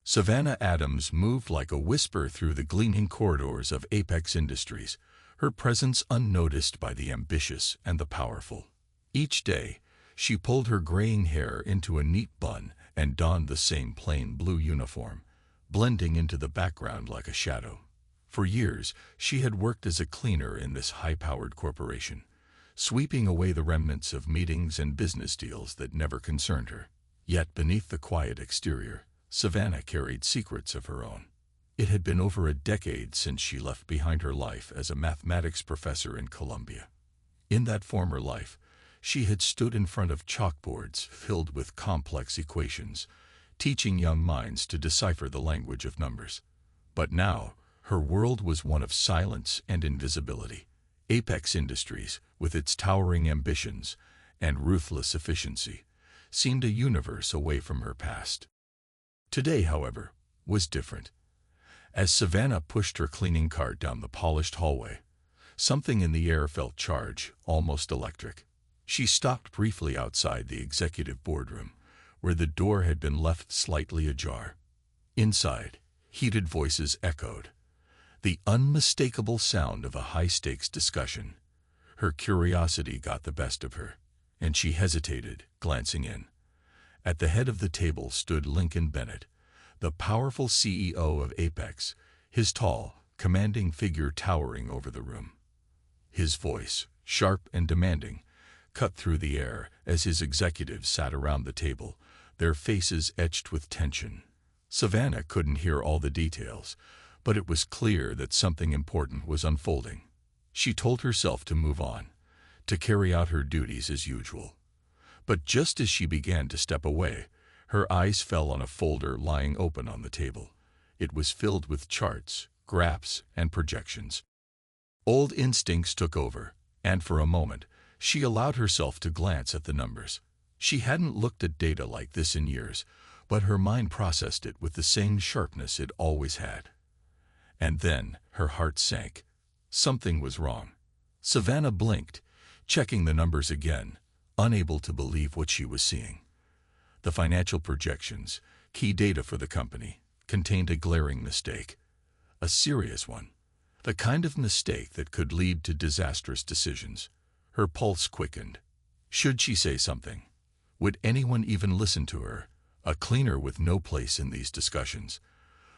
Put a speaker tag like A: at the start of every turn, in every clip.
A: Savannah Adams moved like a whisper through the gleaming corridors of Apex Industries, her presence unnoticed by the ambitious and the powerful. Each day, she pulled her graying hair into a neat bun and donned the same plain blue uniform, blending into the background like a shadow. For years, she had worked as a cleaner in this high-powered corporation, sweeping away the remnants of meetings and business deals that never concerned her. Yet beneath the quiet exterior, Savannah carried secrets of her own. It had been over a decade since she left behind her life as a mathematics professor in Columbia. In that former life, she had stood in front of chalkboards filled with complex equations, teaching young minds to decipher the language of numbers. But now, her world was one of silence and invisibility. Apex Industries, with its towering ambitions and ruthless efficiency, seemed a universe away from her past. Today, however, was different. As Savannah pushed her cleaning cart down the polished hallway, something in the air felt charged, almost electric. She stopped briefly outside the executive boardroom, where the door had been left slightly ajar. Inside, heated voices echoed, the unmistakable sound of a high-stakes discussion. Her curiosity got the best of her, and she hesitated, glancing in. At the head of the table stood Lincoln Bennett, the powerful CEO of Apex, his tall, commanding figure towering over the room. His voice, sharp and demanding, cut through the air as his executives sat around the table, their faces etched with tension. Savannah couldn't hear all the details, but it was clear that something important was unfolding. She told herself to move on, to carry out her duties as usual. But just as she began to step away, her eyes fell on a folder lying open on the table. It was filled with charts, graphs, and projections. Old instincts took over, and for a moment, she allowed herself to glance at the numbers. She hadn't looked at data like this in years, but her mind processed it with the same sharpness it always had. And then her heart sank. Something was wrong. Savannah blinked, checking the numbers again, unable to believe what she was seeing. The financial projections, key data for the company, contained a glaring mistake. A serious one. The kind of mistake that could lead to disastrous decisions. Her pulse quickened. Should she say something? Would anyone even listen to her? A cleaner with no place in these discussions.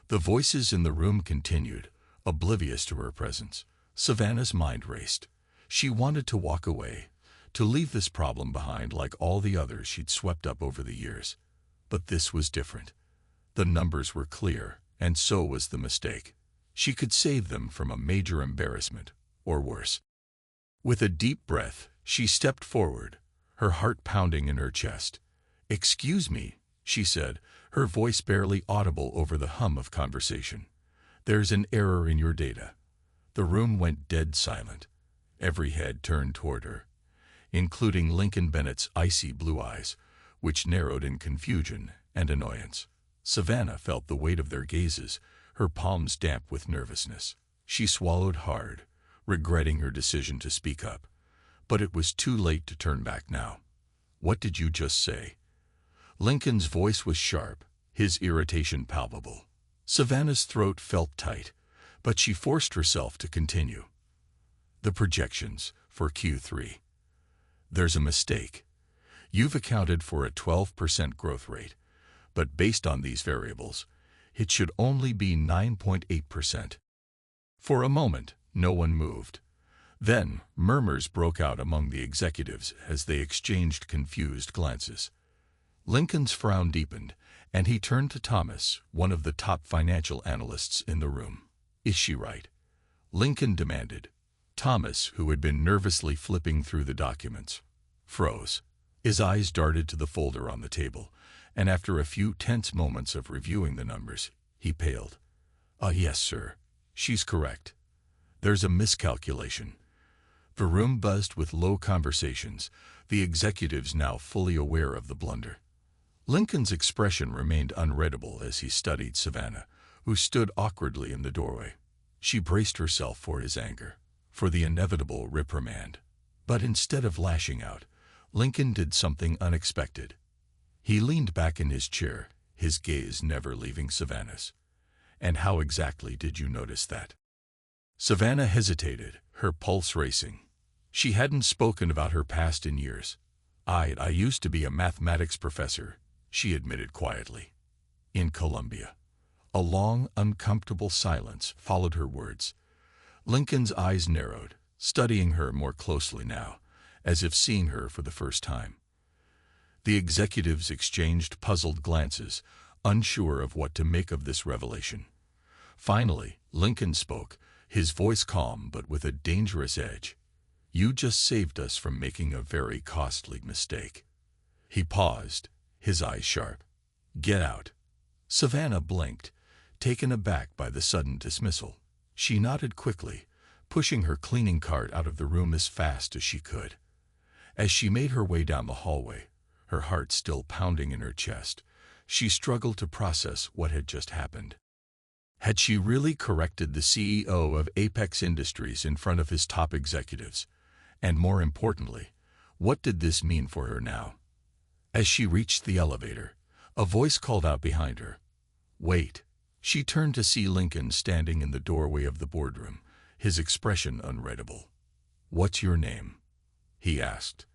A: The voices in the room continued, oblivious to her presence. Savannah's mind raced. She wanted to walk away, to leave this problem behind like all the others she'd swept up over the years. But this was different. The numbers were clear, and so was the mistake. She could save them from a major embarrassment, or worse. With a deep breath, she stepped forward, her heart pounding in her chest. "Excuse me," she said, her voice barely audible over the hum of conversation. "There's an error in your data." The room went dead silent. Every head turned toward her, including Lincoln Bennett's icy blue eyes, which narrowed in confusion and annoyance. Savannah felt the weight of their gazes, her palms damp with nervousness. She swallowed hard, regretting her decision to speak up. But it was too late to turn back now. "What did you just say?" Lincoln's voice was sharp, his irritation palpable. Savannah's throat felt tight, but she forced herself to continue. "The projections for Q3. There's a mistake. You've accounted for a 12% growth rate, but based on these variables, it should only be 9.8%. For a moment, no one moved. Then, murmurs broke out among the executives as they exchanged confused glances. Lincoln's frown deepened, and he turned to Thomas, one of the top financial analysts in the room. "Is she right?" Lincoln demanded. Thomas, who had been nervously flipping through the documents, froze. His eyes darted to the folder on the table, and after a few tense moments of reviewing the numbers, he paled. Yes, sir. She's correct. There's a miscalculation." The room buzzed with low conversations, the executives now fully aware of the blunder. Lincoln's expression remained unreadable as he studied Savannah, who stood awkwardly in the doorway. She braced herself for his anger, for the inevitable reprimand. But instead of lashing out, Lincoln did something unexpected. He leaned back in his chair, his gaze never leaving Savannah's. "And how exactly did you notice that?" Savannah hesitated, her pulse racing. She hadn't spoken about her past in years. I used to be a mathematics professor," she admitted quietly. "In Columbia." A long, uncomfortable silence followed her words. Lincoln's eyes narrowed, studying her more closely now, as if seeing her for the first time. The executives exchanged puzzled glances, unsure of what to make of this revelation. Finally, Lincoln spoke, his voice calm but with a dangerous edge. "You just saved us from making a very costly mistake." He paused, his eyes sharp. "Get out." Savannah blinked, taken aback by the sudden dismissal. She nodded quickly, pushing her cleaning cart out of the room as fast as she could. As she made her way down the hallway, her heart still pounding in her chest, she struggled to process what had just happened. Had she really corrected the CEO of Apex Industries in front of his top executives? And more importantly, what did this mean for her now? As she reached the elevator, a voice called out behind her. "Wait." She turned to see Lincoln standing in the doorway of the boardroom, his expression unreadable. "What's your name?" he asked.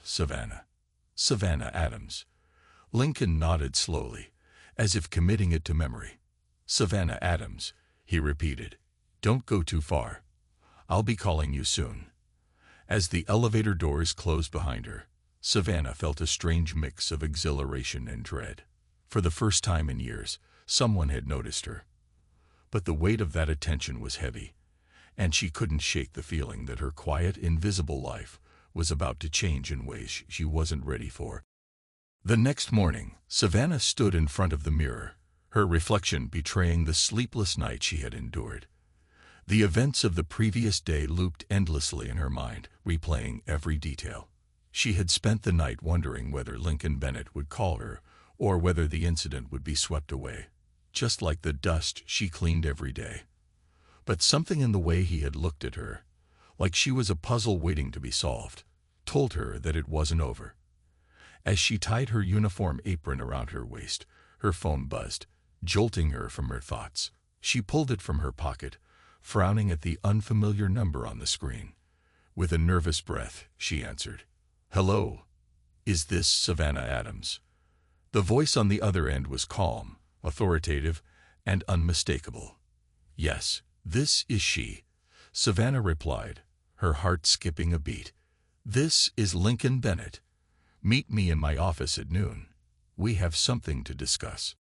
A: Savannah. Savannah Adams." Lincoln nodded slowly, as if committing it to memory. "Savannah Adams," he repeated. "Don't go too far. I'll be calling you soon." As the elevator doors closed behind her, Savannah felt a strange mix of exhilaration and dread. For the first time in years, someone had noticed her. But the weight of that attention was heavy, and she couldn't shake the feeling that her quiet, invisible life was about to change in ways she wasn't ready for. The next morning, Savannah stood in front of the mirror, her reflection betraying the sleepless night she had endured. The events of the previous day looped endlessly in her mind, replaying every detail. She had spent the night wondering whether Lincoln Bennett would call her, or whether the incident would be swept away, just like the dust she cleaned every day. But something in the way he had looked at her, like she was a puzzle waiting to be solved, told her that it wasn't over. As she tied her uniform apron around her waist, her phone buzzed, jolting her from her thoughts. She pulled it from her pocket, frowning at the unfamiliar number on the screen. With a nervous breath, she answered. "Hello. Is this Savannah Adams?" The voice on the other end was calm, authoritative, and unmistakable. "Yes, this is she," Savannah replied, her heart skipping a beat. "This is Lincoln Bennett. Meet me in my office at noon. We have something to discuss."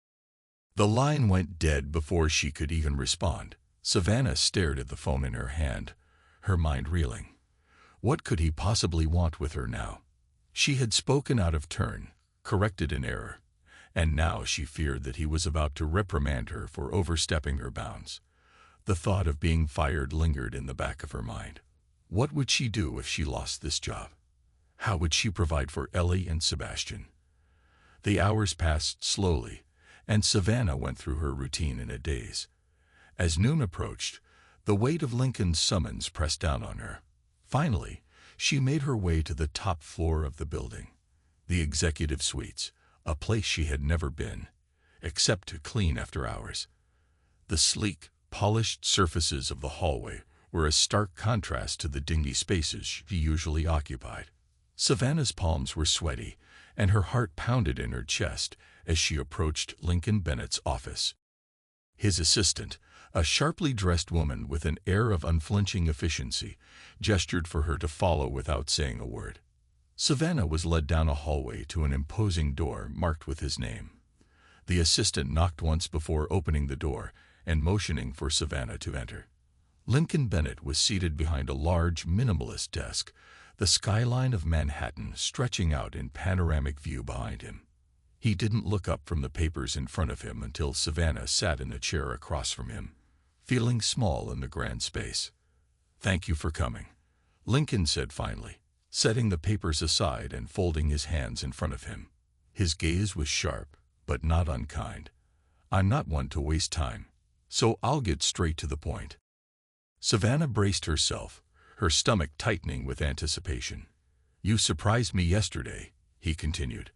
A: The line went dead before she could even respond. Savannah stared at the phone in her hand, her mind reeling. What could he possibly want with her now? She had spoken out of turn, corrected an error, and now she feared that he was about to reprimand her for overstepping her bounds. The thought of being fired lingered in the back of her mind. What would she do if she lost this job? How would she provide for Ellie and Sebastian? The hours passed slowly, and Savannah went through her routine in a daze. As noon approached, the weight of Lincoln's summons pressed down on her. Finally, she made her way to the top floor of the building, the executive suites, a place she had never been, except to clean after hours. The sleek, polished surfaces of the hallway were a stark contrast to the dingy spaces she usually occupied. Savannah's palms were sweaty, and her heart pounded in her chest as she approached Lincoln Bennett's office. His assistant, a sharply dressed woman with an air of unflinching efficiency, gestured for her to follow without saying a word. Savannah was led down a hallway to an imposing door marked with his name. The assistant knocked once before opening the door and motioning for Savannah to enter. Lincoln Bennett was seated behind a large, minimalist desk, the skyline of Manhattan stretching out in panoramic view behind him. He didn't look up from the papers in front of him until Savannah sat in a chair across from him, feeling small in the grand space. "Thank you for coming," Lincoln said finally, setting the papers aside and folding his hands in front of him. His gaze was sharp, but not unkind. "I'm not one to waste time, so I'll get straight to the point." Savannah braced herself, her stomach tightening with anticipation. "You surprised me yesterday," he continued.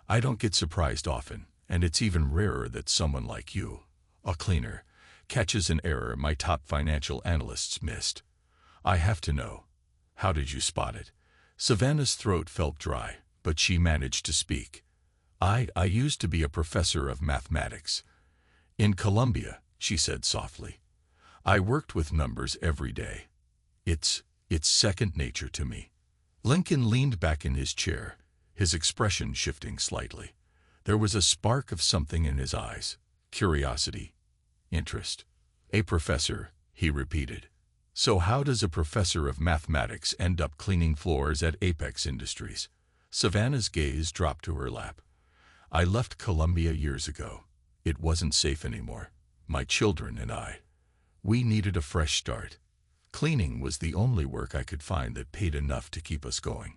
A: "I don't get surprised often, And it's even rarer that someone like you, a cleaner, catches an error my top financial analysts missed. I have to know. How did you spot it? Savannah's throat felt dry, but she managed to speak. I used to be a professor of mathematics. In Columbia, she said softly. I worked with numbers every day. It's second nature to me. Lincoln leaned back in his chair, his expression shifting slightly. There was a spark of something in his eyes. Curiosity. Interest. A professor, he repeated. So how does a professor of mathematics end up cleaning floors at Apex Industries? Savannah's gaze dropped to her lap. I left Columbia years ago. It wasn't safe anymore. My children and I. We needed a fresh start. Cleaning was the only work I could find that paid enough to keep us going.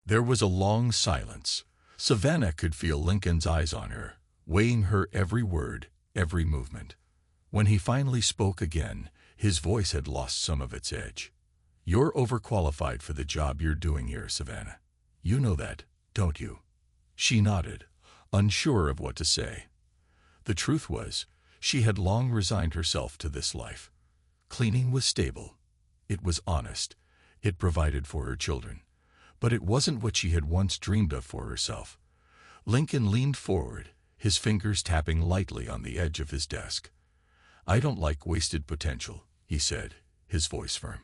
A: There was a long silence. Savannah could feel Lincoln's eyes on her, weighing her every word, every movement. When he finally spoke again, his voice had lost some of its edge. You're overqualified for the job you're doing here, Savannah. You know that, don't you? She nodded, unsure of what to say. The truth was, she had long resigned herself to this life. Cleaning was stable. It was honest. It provided for her children. But it wasn't what she had once dreamed of for herself. Lincoln leaned forward, his fingers tapping lightly on the edge of his desk. I don't like wasted potential, he said, his voice firm.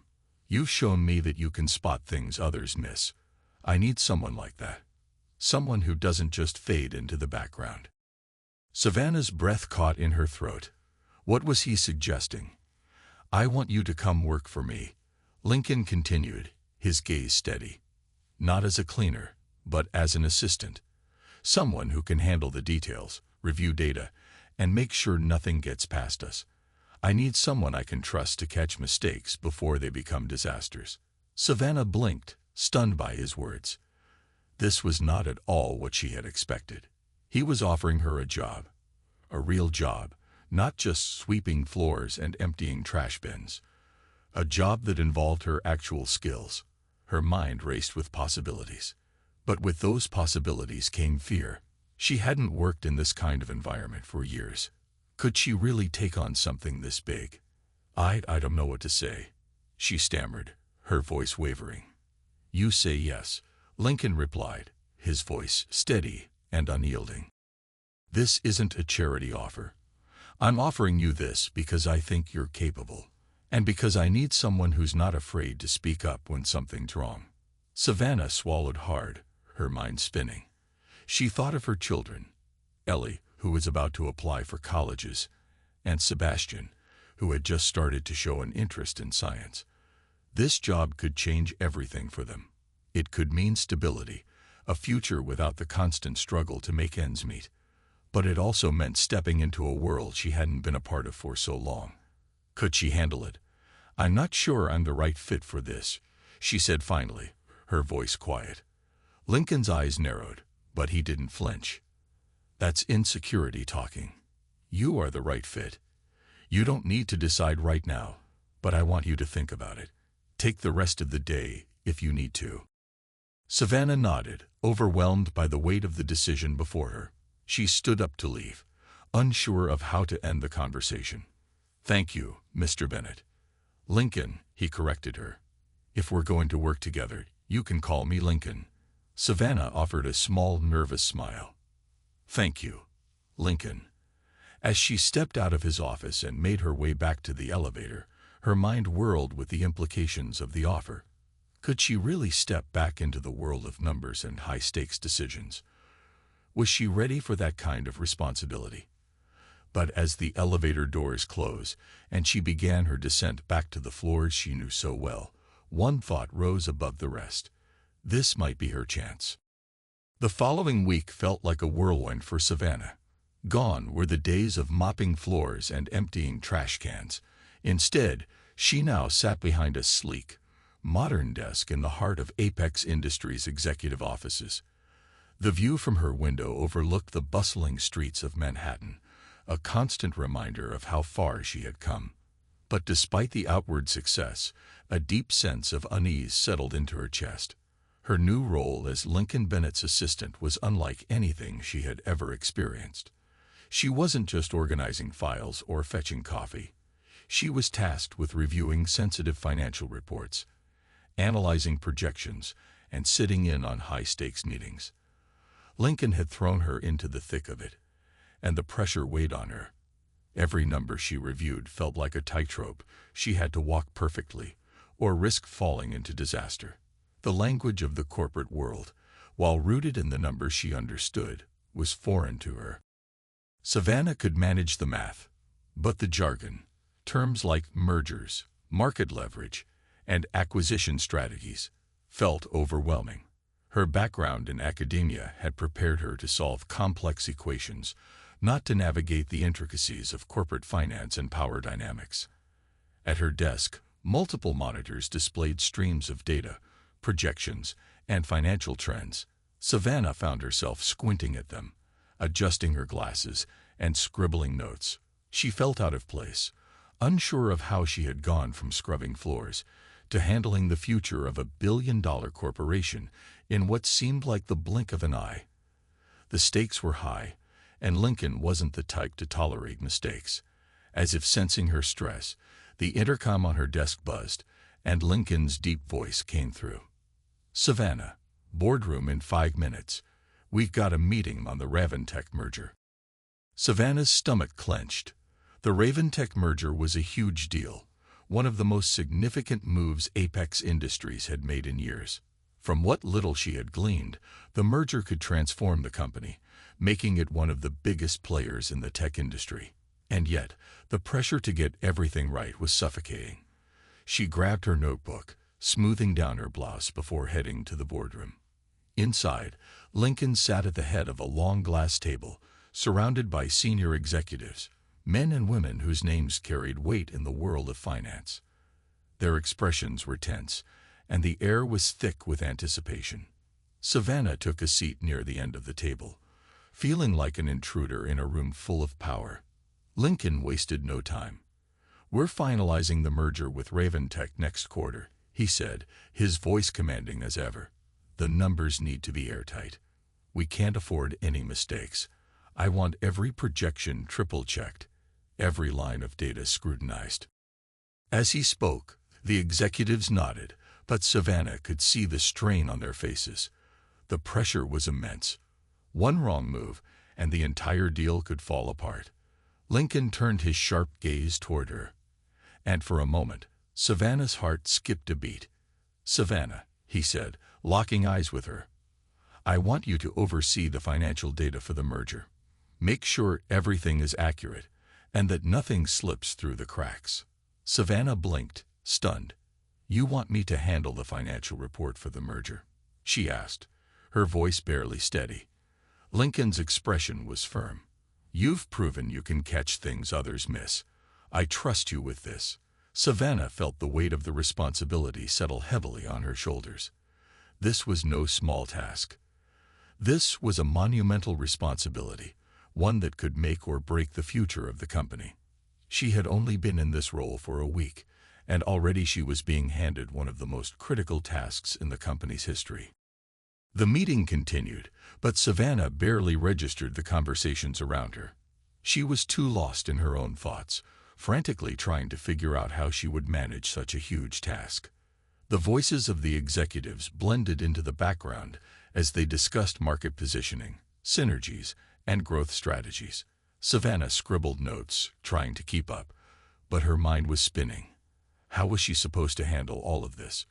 A: You've shown me that you can spot things others miss. I need someone like that. Someone who doesn't just fade into the background. Savannah's breath caught in her throat. What was he suggesting? I want you to come work for me, Lincoln continued, his gaze steady. Not as a cleaner, but as an assistant. Someone who can handle the details, review data, and make sure nothing gets past us. I need someone I can trust to catch mistakes before they become disasters. Savannah blinked, stunned by his words. This was not at all what she had expected. He was offering her a job. A real job, not just sweeping floors and emptying trash bins. A job that involved her actual skills. Her mind raced with possibilities. But with those possibilities came fear. She hadn't worked in this kind of environment for years. Could she really take on something this big? I don't know what to say, she stammered, her voice wavering. You say yes, Lincoln replied, his voice steady and unyielding. This isn't a charity offer. I'm offering you this because I think you're capable, and because I need someone who's not afraid to speak up when something's wrong. Savannah swallowed hard, her mind spinning. She thought of her children, Ellie, who was about to apply for colleges, and Sebastian, who had just started to show an interest in science. This job could change everything for them. It could mean stability, a future without the constant struggle to make ends meet. But it also meant stepping into a world she hadn't been a part of for so long. Could she handle it? I'm not sure I'm the right fit for this, she said finally, her voice quiet. Lincoln's eyes narrowed, but he didn't flinch. That's insecurity talking. You are the right fit. You don't need to decide right now, but I want you to think about it. Take the rest of the day if you need to. Savannah nodded, overwhelmed by the weight of the decision before her. She stood up to leave, unsure of how to end the conversation. Thank you, Mr. Bennett. Lincoln, he corrected her. If we're going to work together, you can call me Lincoln. Savannah offered a small, nervous smile. Thank you, Lincoln. As she stepped out of his office and made her way back to the elevator, her mind whirled with the implications of the offer. Could she really step back into the world of numbers and high-stakes decisions? Was she ready for that kind of responsibility? But as the elevator doors closed and she began her descent back to the floors she knew so well, one thought rose above the rest. This might be her chance. The following week felt like a whirlwind for Savannah. Gone were the days of mopping floors and emptying trash cans. Instead, she now sat behind a sleek, modern desk in the heart of Apex Industries' executive offices. The view from her window overlooked the bustling streets of Manhattan, a constant reminder of how far she had come. But despite the outward success, a deep sense of unease settled into her chest. Her new role as Lincoln Bennett's assistant was unlike anything she had ever experienced. She wasn't just organizing files or fetching coffee. She was tasked with reviewing sensitive financial reports, analyzing projections, and sitting in on high-stakes meetings. Lincoln had thrown her into the thick of it, and the pressure weighed on her. Every number she reviewed felt like a tightrope she had to walk perfectly, or risk falling into disaster. The language of the corporate world, while rooted in the numbers she understood, was foreign to her. Savannah could manage the math, but the jargon, terms like mergers, market leverage, and acquisition strategies, felt overwhelming. Her background in academia had prepared her to solve complex equations, not to navigate the intricacies of corporate finance and power dynamics. At her desk, multiple monitors displayed streams of data, projections, and financial trends. Savannah found herself squinting at them, adjusting her glasses, and scribbling notes. She felt out of place, unsure of how she had gone from scrubbing floors to handling the future of a billion-dollar corporation in what seemed like the blink of an eye. The stakes were high, and Lincoln wasn't the type to tolerate mistakes. As if sensing her stress, the intercom on her desk buzzed, and Lincoln's deep voice came through. "Savannah, boardroom in 5 minutes. We've got a meeting on the Raventech merger." Savannah's stomach clenched. The Raventech merger was a huge deal, one of the most significant moves Apex Industries had made in years. From what little she had gleaned, the merger could transform the company, making it one of the biggest players in the tech industry. And yet, the pressure to get everything right was suffocating. She grabbed her notebook, smoothing down her blouse before heading to the boardroom. Inside, Lincoln sat at the head of a long glass table, surrounded by senior executives, men and women whose names carried weight in the world of finance. Their expressions were tense, and the air was thick with anticipation. Savannah took a seat near the end of the table, feeling like an intruder in a room full of power. Lincoln wasted no time. "We're finalizing the merger with Raventech next quarter," he said, his voice commanding as ever. "The numbers need to be airtight. We can't afford any mistakes. I want every projection triple-checked, every line of data scrutinized." As he spoke, the executives nodded, but Savannah could see the strain on their faces. The pressure was immense. One wrong move, and the entire deal could fall apart. Lincoln turned his sharp gaze toward her, and for a moment, Savannah's heart skipped a beat. "Savannah," he said, locking eyes with her, "I want you to oversee the financial data for the merger. Make sure everything is accurate, and that nothing slips through the cracks." Savannah blinked, stunned. "You want me to handle the financial report for the merger?" she asked, her voice barely steady. Lincoln's expression was firm. "You've proven you can catch things others miss. I trust you with this." Savannah felt the weight of the responsibility settle heavily on her shoulders. This was no small task. This was a monumental responsibility, one that could make or break the future of the company. She had only been in this role for a week, and already she was being handed one of the most critical tasks in the company's history. The meeting continued, but Savannah barely registered the conversations around her. She was too lost in her own thoughts, frantically trying to figure out how she would manage such a huge task. The voices of the executives blended into the background as they discussed market positioning, synergies, and growth strategies. Savannah scribbled notes, trying to keep up, but her mind was spinning. How was she supposed to handle all of this?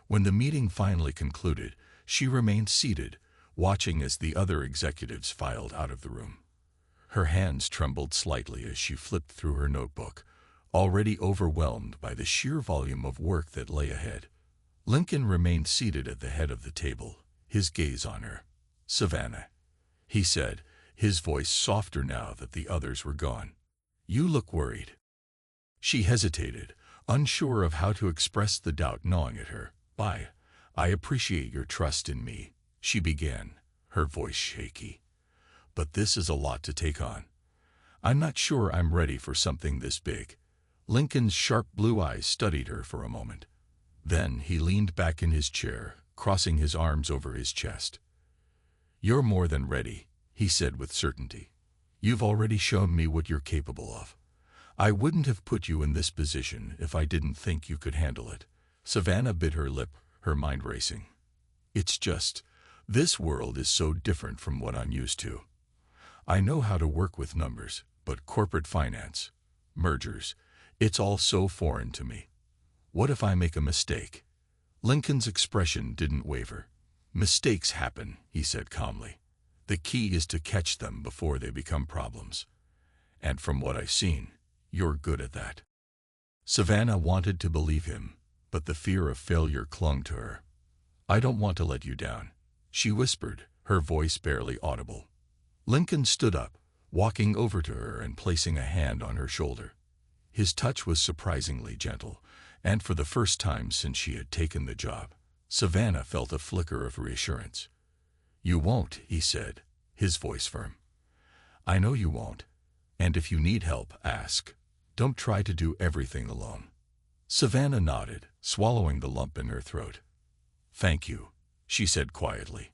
A: When the meeting finally concluded, she remained seated, watching as the other executives filed out of the room. Her hands trembled slightly as she flipped through her notebook, already overwhelmed by the sheer volume of work that lay ahead. Lincoln remained seated at the head of the table, his gaze on her. "Savannah," he said, his voice softer now that the others were gone. "You look worried." She hesitated, unsure of how to express the doubt gnawing at her. I appreciate your trust in me," she began, her voice shaky. "But this is a lot to take on. I'm not sure I'm ready for something this big." Lincoln's sharp blue eyes studied her for a moment. Then he leaned back in his chair, crossing his arms over his chest. "You're more than ready," he said with certainty. "You've already shown me what you're capable of. I wouldn't have put you in this position if I didn't think you could handle it." Savannah bit her lip, her mind racing. "It's just, this world is so different from what I'm used to. I know how to work with numbers, but corporate finance, mergers, it's all so foreign to me. What if I make a mistake?" Lincoln's expression didn't waver. "Mistakes happen," he said calmly. "The key is to catch them before they become problems. And from what I've seen, you're good at that." Savannah wanted to believe him, but the fear of failure clung to her. "I don't want to let you down," she whispered, her voice barely audible. Lincoln stood up, walking over to her and placing a hand on her shoulder. His touch was surprisingly gentle, and for the first time since she had taken the job, Savannah felt a flicker of reassurance. "You won't," he said, his voice firm. "I know you won't. And if you need help, ask. Don't try to do everything alone." Savannah nodded, swallowing the lump in her throat. "Thank you," she said quietly.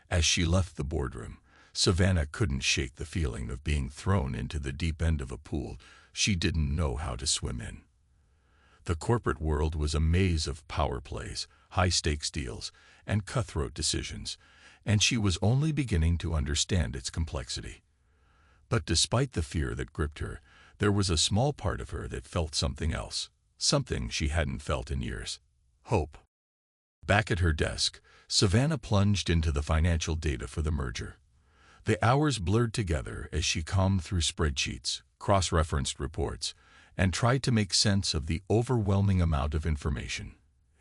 A: As she left the boardroom, Savannah couldn't shake the feeling of being thrown into the deep end of a pool she didn't know how to swim in. The corporate world was a maze of power plays, high-stakes deals, and cutthroat decisions, and she was only beginning to understand its complexity. But despite the fear that gripped her, there was a small part of her that felt something else, something she hadn't felt in years: hope. Back at her desk, Savannah plunged into the financial data for the merger. The hours blurred together as she combed through spreadsheets, cross-referenced reports, and tried to make sense of the overwhelming amount of information.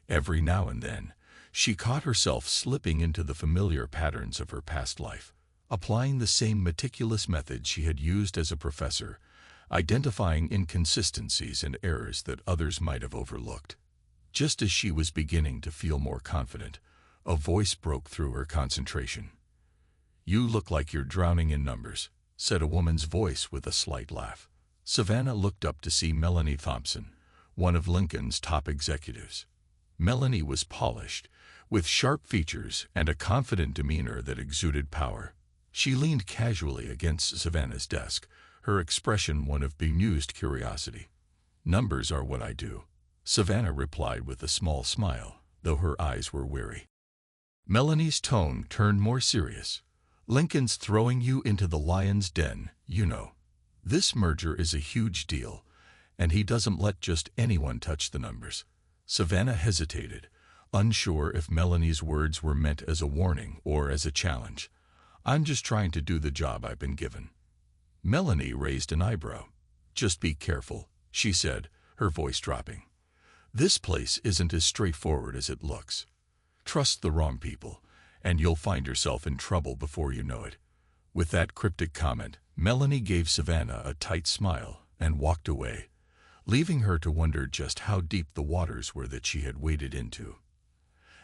A: Every now and then, she caught herself slipping into the familiar patterns of her past life, applying the same meticulous methods she had used as a professor, identifying inconsistencies and errors that others might have overlooked. Just as she was beginning to feel more confident, a voice broke through her concentration. "You look like you're drowning in numbers," said a woman's voice with a slight laugh. Savannah looked up to see Melanie Thompson, one of Lincoln's top executives. Melanie was polished, with sharp features and a confident demeanor that exuded power. She leaned casually against Savannah's desk, her expression one of bemused curiosity. "Numbers are what I do," Savannah replied with a small smile, though her eyes were weary. Melanie's tone turned more serious. "Lincoln's throwing you into the lion's den, you know. This merger is a huge deal, and he doesn't let just anyone touch the numbers." Savannah hesitated, unsure if Melanie's words were meant as a warning or as a challenge. "I'm just trying to do the job I've been given." Melanie raised an eyebrow. "Just be careful," she said, her voice dropping. "This place isn't as straightforward as it looks. Trust the wrong people, and you'll find yourself in trouble before you know it." With that cryptic comment, Melanie gave Savannah a tight smile and walked away, leaving her to wonder just how deep the waters were that she had waded into.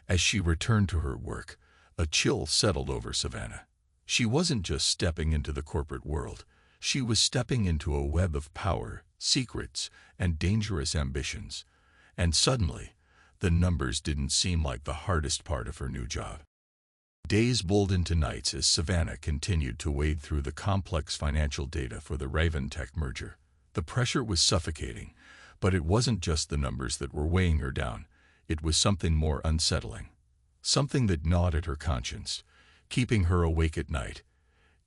A: As she returned to her work, a chill settled over Savannah. She wasn't just stepping into the corporate world, she was stepping into a web of power, secrets, and dangerous ambitions. And suddenly, the numbers didn't seem like the hardest part of her new job. Days bled into nights as Savannah continued to wade through the complex financial data for the Raventech merger. The pressure was suffocating, but it wasn't just the numbers that were weighing her down. It was something more unsettling, something that gnawed at her conscience, keeping her awake at night.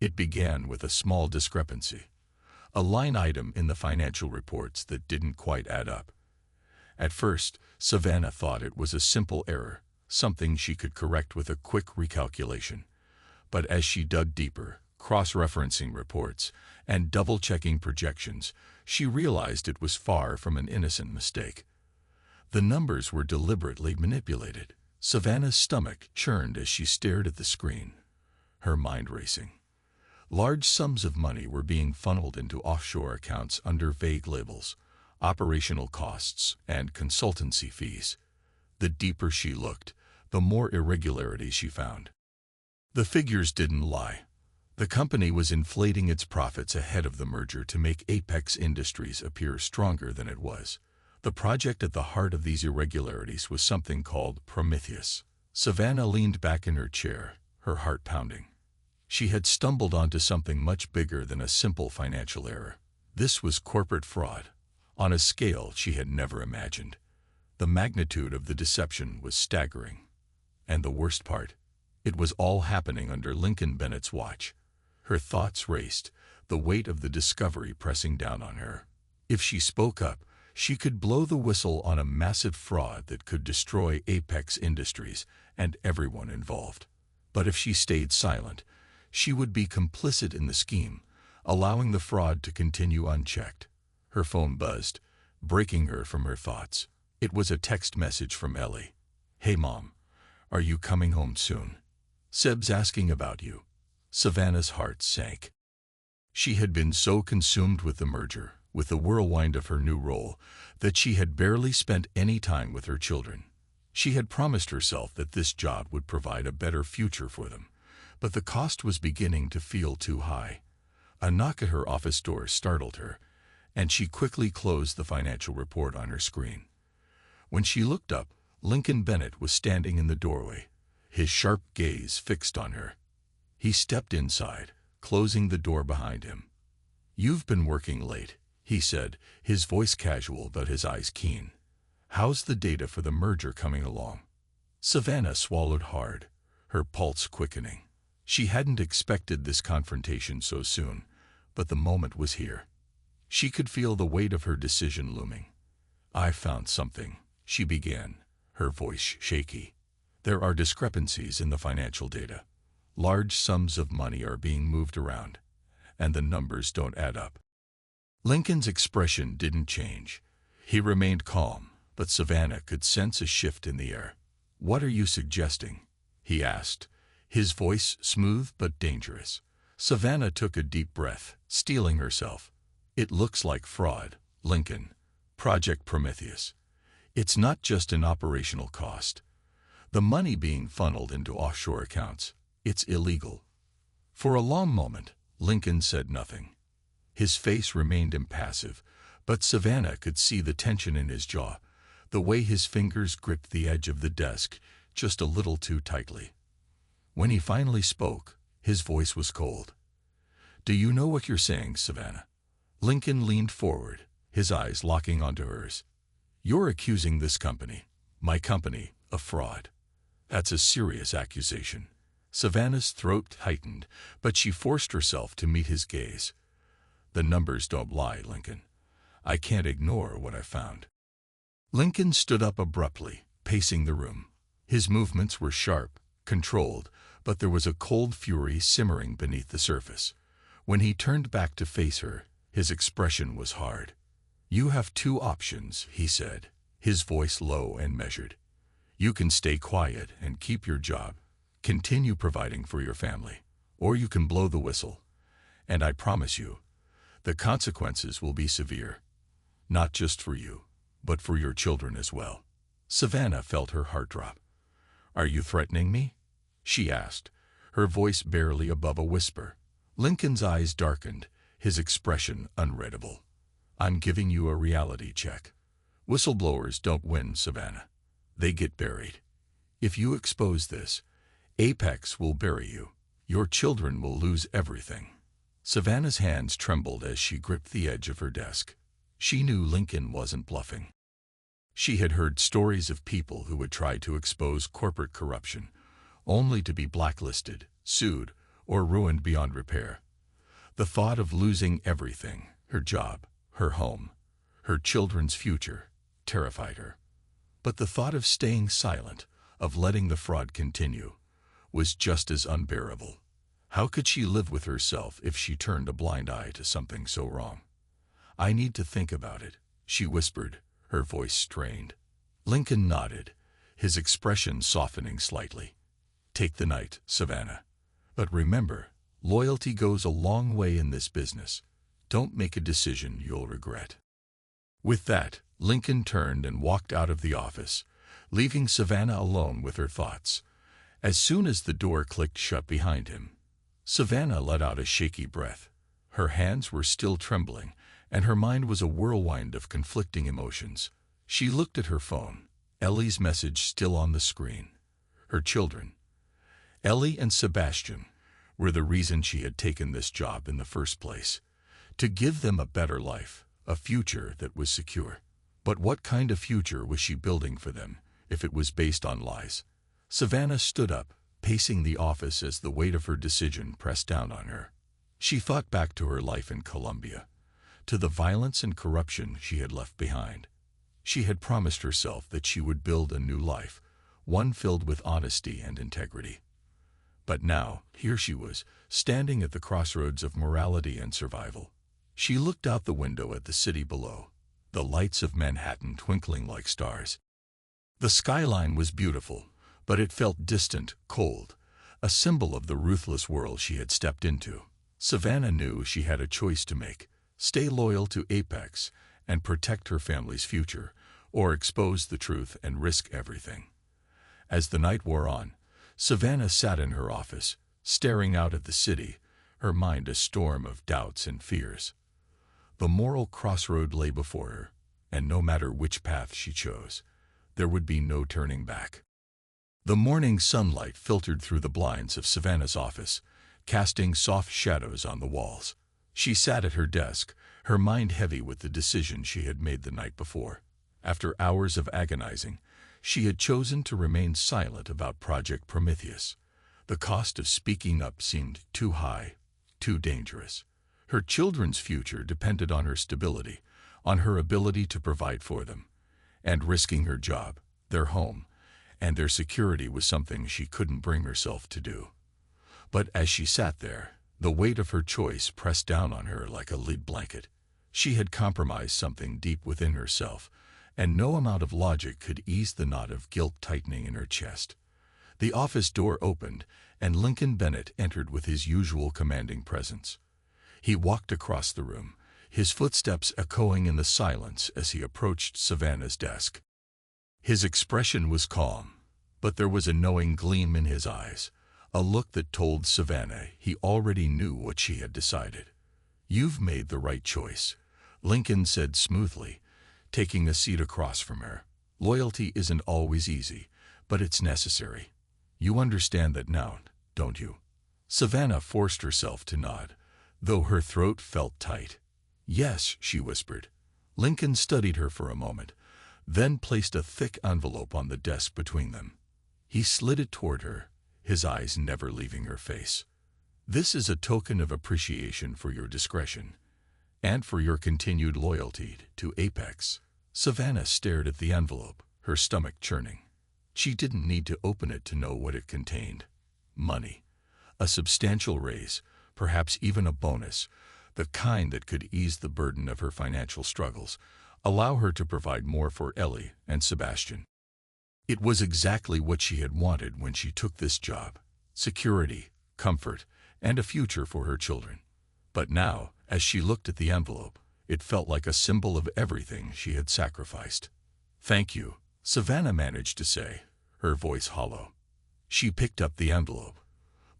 A: It began with a small discrepancy, a line item in the financial reports that didn't quite add up. At first, Savannah thought it was a simple error, something she could correct with a quick recalculation. But as she dug deeper, cross-referencing reports and double-checking projections, she realized it was far from an innocent mistake. The numbers were deliberately manipulated. Savannah's stomach churned as she stared at the screen, her mind racing. Large sums of money were being funneled into offshore accounts under vague labels: operational costs and consultancy fees. The deeper she looked, the more irregularities she found. The figures didn't lie. The company was inflating its profits ahead of the merger to make Apex Industries appear stronger than it was. The project at the heart of these irregularities was something called Prometheus. Savannah leaned back in her chair, her heart pounding. She had stumbled onto something much bigger than a simple financial error. This was corporate fraud, on a scale she had never imagined. The magnitude of the deception was staggering. And the worst part, it was all happening under Lincoln Bennett's watch. Her thoughts raced, the weight of the discovery pressing down on her. If she spoke up, she could blow the whistle on a massive fraud that could destroy Apex Industries and everyone involved. But if she stayed silent, she would be complicit in the scheme, allowing the fraud to continue unchecked. Her phone buzzed, breaking her from her thoughts. It was a text message from Ellie. "Hey Mom, are you coming home soon? Seb's asking about you." Savannah's heart sank. She had been so consumed with the merger, with the whirlwind of her new role, that she had barely spent any time with her children. She had promised herself that this job would provide a better future for them, but the cost was beginning to feel too high. A knock at her office door startled her, and she quickly closed the financial report on her screen. When she looked up, Lincoln Bennett was standing in the doorway, his sharp gaze fixed on her. He stepped inside, closing the door behind him. "You've been working late," he said, his voice casual but his eyes keen. "How's the data for the merger coming along?" Savannah swallowed hard, her pulse quickening. She hadn't expected this confrontation so soon, but the moment was here. She could feel the weight of her decision looming. "I found something," she began, her voice shaky. "There are discrepancies in the financial data. Large sums of money are being moved around, and the numbers don't add up." Lincoln's expression didn't change. He remained calm, but Savannah could sense a shift in the air. "What are you suggesting?" he asked, his voice smooth but dangerous. Savannah took a deep breath, steeling herself. "It looks like fraud, Lincoln. Project Prometheus. It's not just an operational cost. The money being funneled into offshore accounts, it's illegal." For a long moment, Lincoln said nothing. His face remained impassive, but Savannah could see the tension in his jaw, the way his fingers gripped the edge of the desk just a little too tightly. When he finally spoke, his voice was cold. "Do you know what you're saying, Savannah?" Lincoln leaned forward, his eyes locking onto hers. "You're accusing this company, my company, of fraud. That's a serious accusation." Savannah's throat tightened, but she forced herself to meet his gaze. "The numbers don't lie, Lincoln. I can't ignore what I found." Lincoln stood up abruptly, pacing the room. His movements were sharp, controlled, but there was a cold fury simmering beneath the surface. When he turned back to face her, his expression was hard. "You have two options," he said, his voice low and measured. "You can stay quiet and keep your job, continue providing for your family, or you can blow the whistle. And I promise you, the consequences will be severe. Not just for you, but for your children as well." Savannah felt her heart drop. "Are you threatening me?" she asked, her voice barely above a whisper. Lincoln's eyes darkened, his expression unreadable. "I'm giving you a reality check. Whistleblowers don't win, Savannah. They get buried. If you expose this, Apex will bury you. Your children will lose everything." Savannah's hands trembled as she gripped the edge of her desk. She knew Lincoln wasn't bluffing. She had heard stories of people who would try to expose corporate corruption, only to be blacklisted, sued, or ruined beyond repair. The thought of losing everything, her job, her home, her children's future, terrified her. But the thought of staying silent, of letting the fraud continue, was just as unbearable. How could she live with herself if she turned a blind eye to something so wrong? "I need to think about it," she whispered, her voice strained. Lincoln nodded, his expression softening slightly. "Take the night, Savannah. But remember, loyalty goes a long way in this business. Don't make a decision you'll regret." With that, Lincoln turned and walked out of the office, leaving Savannah alone with her thoughts. As soon as the door clicked shut behind him, Savannah let out a shaky breath. Her hands were still trembling, and her mind was a whirlwind of conflicting emotions. She looked at her phone, Ellie's message still on the screen. her children. Ellie and Sebastian were the reason she had taken this job in the first place, to give them a better life, a future that was secure. But what kind of future was she building for them, if it was based on lies? Savannah stood up, pacing the office as the weight of her decision pressed down on her. She thought back to her life in Colombia, to the violence and corruption she had left behind. She had promised herself that she would build a new life, one filled with honesty and integrity. But now, here she was, standing at the crossroads of morality and survival. She looked out the window at the city below, the lights of Manhattan twinkling like stars. The skyline was beautiful, but it felt distant, cold, a symbol of the ruthless world she had stepped into. Savannah knew she had a choice to make: stay loyal to Apex and protect her family's future, or expose the truth and risk everything. As the night wore on, Savannah sat in her office, staring out at the city, her mind a storm of doubts and fears. The moral crossroad lay before her, and no matter which path she chose, there would be no turning back. The morning sunlight filtered through the blinds of Savannah's office, casting soft shadows on the walls. She sat at her desk, her mind heavy with the decision she had made the night before. After hours of agonizing, she had chosen to remain silent about Project Prometheus. The cost of speaking up seemed too high, too dangerous. Her children's future depended on her stability, on her ability to provide for them, and risking her job, their home, and their security was something she couldn't bring herself to do. But as she sat there, the weight of her choice pressed down on her like a lead blanket. She had compromised something deep within herself, and no amount of logic could ease the knot of guilt tightening in her chest. The office door opened, and Lincoln Bennett entered with his usual commanding presence. He walked across the room, his footsteps echoing in the silence as he approached Savannah's desk. His expression was calm, but there was a knowing gleam in his eyes, a look that told Savannah he already knew what she had decided. "You've made the right choice," Lincoln said smoothly, taking a seat across from her. "Loyalty isn't always easy, but it's necessary. You understand that now, don't you?" Savannah forced herself to nod, though her throat felt tight. "Yes," she whispered. Lincoln studied her for a moment, then placed a thick envelope on the desk between them. He slid it toward her, his eyes never leaving her face. "This is a token of appreciation for your discretion, and for your continued loyalty to Apex." Savannah stared at the envelope, her stomach churning. She didn't need to open it to know what it contained. Money. A substantial raise, perhaps even a bonus, the kind that could ease the burden of her financial struggles, allow her to provide more for Ellie and Sebastian. It was exactly what she had wanted when she took this job: security, comfort, and a future for her children. But now, as she looked at the envelope, it felt like a symbol of everything she had sacrificed. "Thank you," Savannah managed to say, her voice hollow. She picked up the envelope,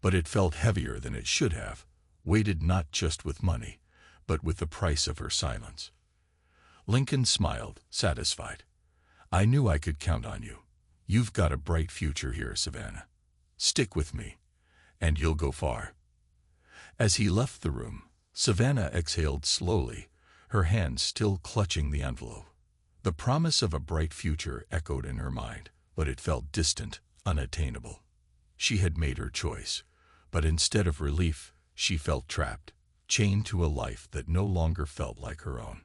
A: but it felt heavier than it should have, weighted not just with money, but with the price of her silence. Lincoln smiled, satisfied. "I knew I could count on you. You've got a bright future here, Savannah. Stick with me, and you'll go far." As he left the room, Savannah exhaled slowly, her hands still clutching the envelope. The promise of a bright future echoed in her mind, but it felt distant, unattainable. She had made her choice, but instead of relief, she felt trapped, chained to a life that no longer felt like her own.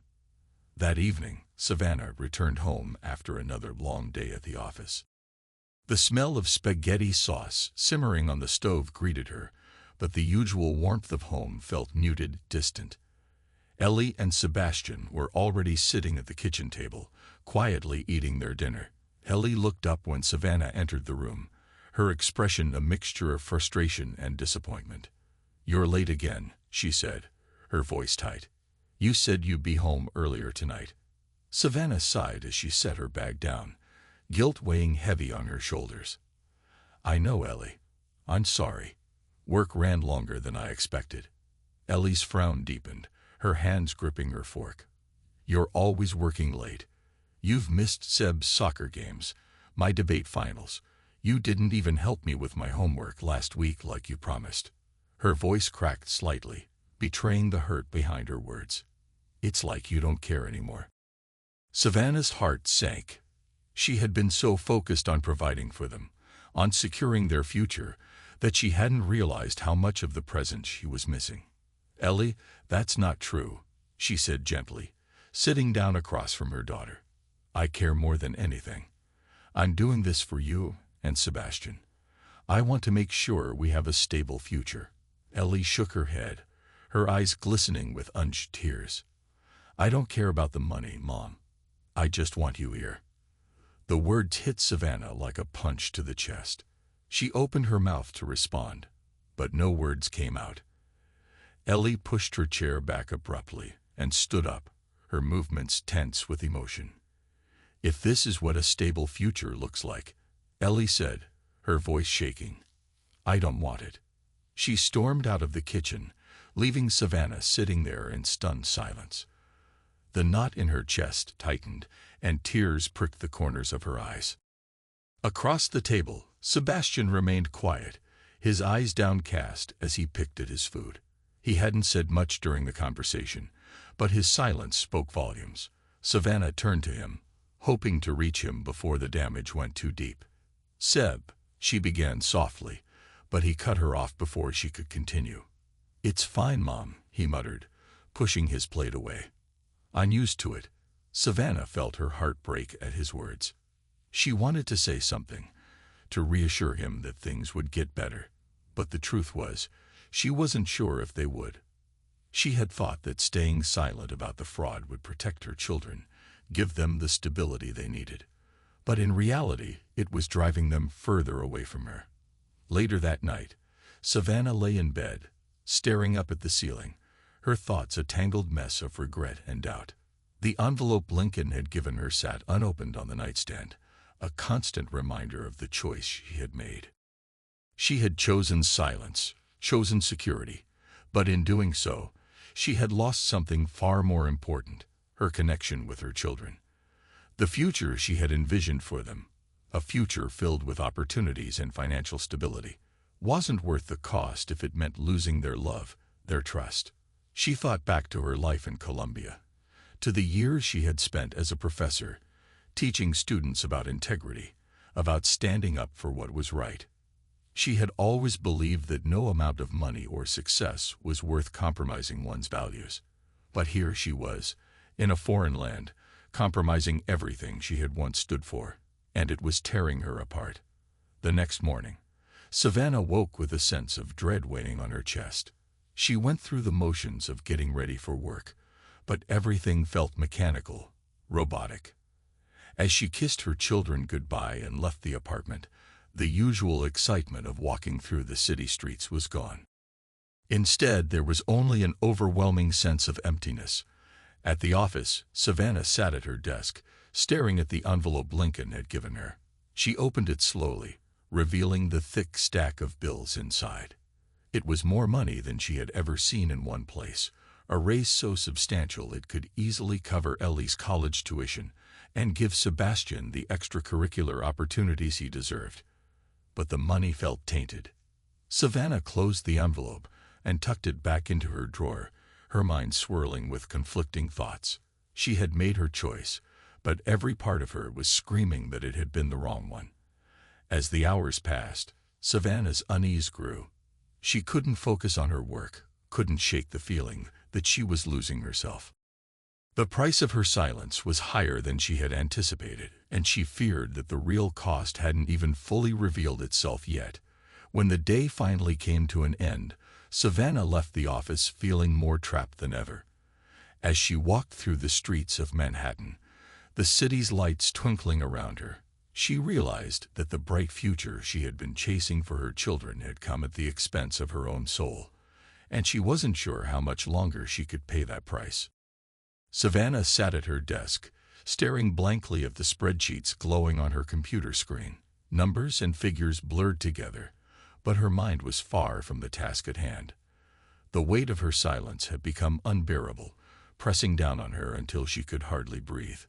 A: That evening, Savannah returned home after another long day at the office. The smell of spaghetti sauce simmering on the stove greeted her, but the usual warmth of home felt muted, distant. Ellie and Sebastian were already sitting at the kitchen table, quietly eating their dinner. Ellie looked up when Savannah entered the room, her expression a mixture of frustration and disappointment. "You're late again," she said, her voice tight. "You said you'd be home earlier tonight." Savannah sighed as she set her bag down, guilt weighing heavy on her shoulders. "I know, Ellie. I'm sorry. Work ran longer than I expected." Ellie's frown deepened, her hands gripping her fork. "You're always working late. You've missed Seb's soccer games, my debate finals. You didn't even help me with my homework last week like you promised." Her voice cracked slightly, betraying the hurt behind her words. "It's like you don't care anymore." Savannah's heart sank. She had been so focused on providing for them, on securing their future, that she hadn't realized how much of the present she was missing. "Ellie, that's not true," she said gently, sitting down across from her daughter. "I care more than anything. I'm doing this for you and Sebastian. I want to make sure we have a stable future." Ellie shook her head, her eyes glistening with unused tears. "I don't care about the money, Mom. I just want you here." The words hit Savannah like a punch to the chest. She opened her mouth to respond, but no words came out. Ellie pushed her chair back abruptly and stood up, her movements tense with emotion. "If this is what a stable future looks like," Ellie said, her voice shaking, "I don't want it." She stormed out of the kitchen, leaving Savannah sitting there in stunned silence. The knot in her chest tightened, and tears pricked the corners of her eyes. Across the table, Sebastian remained quiet, his eyes downcast as he picked at his food. He hadn't said much during the conversation, but his silence spoke volumes. Savannah turned to him, hoping to reach him before the damage went too deep. "Seb," she began softly, but he cut her off before she could continue. "It's fine, Mom," he muttered, pushing his plate away. "I'm used to it." Savannah felt her heart break at his words. She wanted to say something, to reassure him that things would get better, but the truth was, she wasn't sure if they would. She had thought that staying silent about the fraud would protect her children, give them the stability they needed. But in reality, it was driving them further away from her. Later that night, Savannah lay in bed, staring up at the ceiling, her thoughts a tangled mess of regret and doubt. The envelope Lincoln had given her sat unopened on the nightstand, a constant reminder of the choice she had made. She had chosen silence, chosen security, but in doing so, she had lost something far more important, her connection with her children. The future she had envisioned for them, a future filled with opportunities and financial stability, wasn't worth the cost if it meant losing their love, their trust. She thought back to her life in Colombia, to the years she had spent as a professor, teaching students about integrity, about standing up for what was right. She had always believed that no amount of money or success was worth compromising one's values. But here she was, in a foreign land, compromising everything she had once stood for, and it was tearing her apart. The next morning, Savannah woke with a sense of dread weighing on her chest. She went through the motions of getting ready for work, but everything felt mechanical, robotic. As she kissed her children goodbye and left the apartment, the usual excitement of walking through the city streets was gone. Instead, there was only an overwhelming sense of emptiness. At the office, Savannah sat at her desk, staring at the envelope Lincoln had given her. She opened it slowly, revealing the thick stack of bills inside. It was more money than she had ever seen in one place, a raise so substantial it could easily cover Ellie's college tuition and give Sebastian the extracurricular opportunities he deserved. But the money felt tainted. Savannah closed the envelope and tucked it back into her drawer, her mind swirling with conflicting thoughts. She had made her choice, but every part of her was screaming that it had been the wrong one. As the hours passed, Savannah's unease grew. She couldn't focus on her work, couldn't shake the feeling that she was losing herself. The price of her silence was higher than she had anticipated, and she feared that the real cost hadn't even fully revealed itself yet. When the day finally came to an end, Savannah left the office feeling more trapped than ever. As she walked through the streets of Manhattan, the city's lights twinkling around her, she realized that the bright future she had been chasing for her children had come at the expense of her own soul, and she wasn't sure how much longer she could pay that price. Savannah sat at her desk, staring blankly at the spreadsheets glowing on her computer screen. Numbers and figures blurred together, but her mind was far from the task at hand. The weight of her silence had become unbearable, pressing down on her until she could hardly breathe.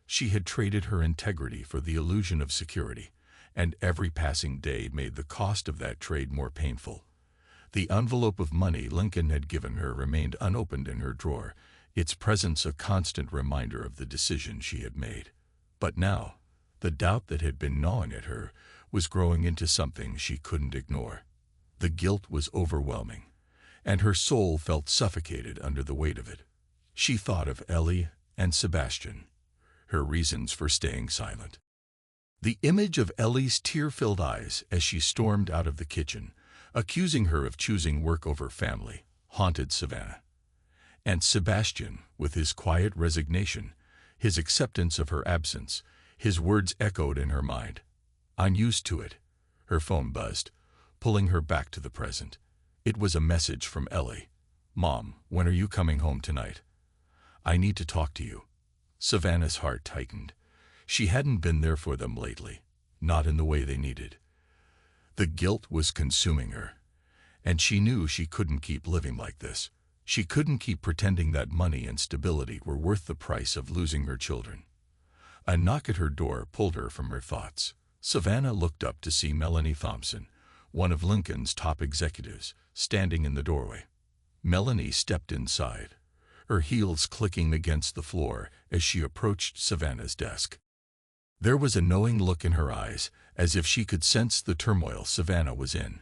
A: She had traded her integrity for the illusion of security, and every passing day made the cost of that trade more painful. The envelope of money Lincoln had given her remained unopened in her drawer, its presence a constant reminder of the decision she had made. But now, the doubt that had been gnawing at her was growing into something she couldn't ignore. The guilt was overwhelming, and her soul felt suffocated under the weight of it. She thought of Ellie and Sebastian, her reasons for staying silent. The image of Ellie's tear-filled eyes as she stormed out of the kitchen, accusing her of choosing work over family, haunted Savannah. And Sebastian, with his quiet resignation, his acceptance of her absence, his words echoed in her mind. "I'm used to it." Her phone buzzed, pulling her back to the present. It was a message from Ellie. "Mom, when are you coming home tonight? I need to talk to you." Savannah's heart tightened. She hadn't been there for them lately, not in the way they needed. The guilt was consuming her, and she knew she couldn't keep living like this. She couldn't keep pretending that money and stability were worth the price of losing her children. A knock at her door pulled her from her thoughts. Savannah looked up to see Melanie Thompson, one of Lincoln's top executives, standing in the doorway. Melanie stepped inside, her heels clicking against the floor as she approached Savannah's desk. There was a knowing look in her eyes, as if she could sense the turmoil Savannah was in.